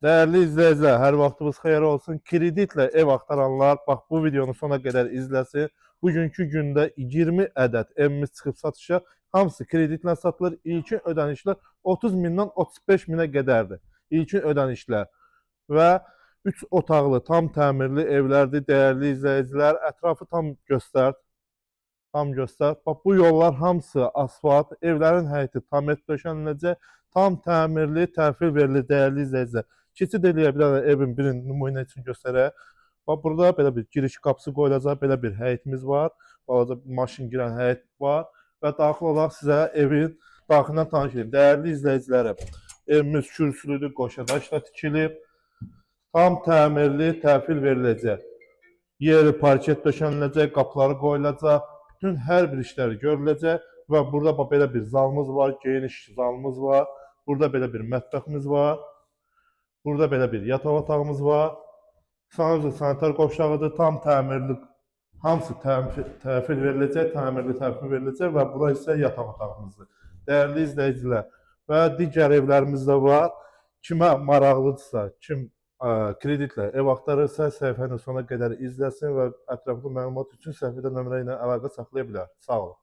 Değerli izleyiciler, her vaxtınız xeyir olsun. Kreditlə ev axtaranlar, bax bu videonu sona qədər izləsin. Bugünkü gündə 20 ədəd evimiz çıxıb satışa. Hamısı kreditlə satılır. İlkin ödənişlər 30 mindən 35 minə qədərdir. İlkin ödənişlər və 3 otaqlı, tam təmirli evlərdir. Değerli izləyicilər, ətrafı tam göstər. Tam göstər. Bax bu yollar hamısı asfalt, evlərin həyəti tam et döşəniləcək, tam təmirli, təhvil verilir dəyərli izləyicilər. Keçid eləyə bilərlər evin birini nümunə üçün göstərək. Bax burada belə bir giriş qapısı qoyulacaq, belə bir həyətimiz var. Balaca bir maşın girən həyət var və daxil olaraq sizə evin daxilindən tanış edeyim. Dəyərli izləyicilərim, evimiz kürsülüdür, qoşadaşla tikilib, tam təmirli, təhvil veriləcək. Yeri parket döşəniləcək, qapıları qoyulacaq. Bütün hər bir işləri görüləcək və burada belə bir zalımız var, geniş zalımız var. Burada belə bir mətbəximiz var. Burada belə bir yataq otağımız var. Sanitar qovşağıdır, tam təmirli. Hamısı təhvil veriləcək, təmirli təhvil veriləcək və bura isə yataq otağımızdır. Dəyərli izləyicilər, və digər evlərimiz də var. Kimə maraqlıdırsa, kim kreditlə ev axtarırsa, səhifənin sonuna qədər izləsin və ətraflı məlumat üçün səhifədə nömrə ilə əlaqə saxlaya bilər. Sağ olun.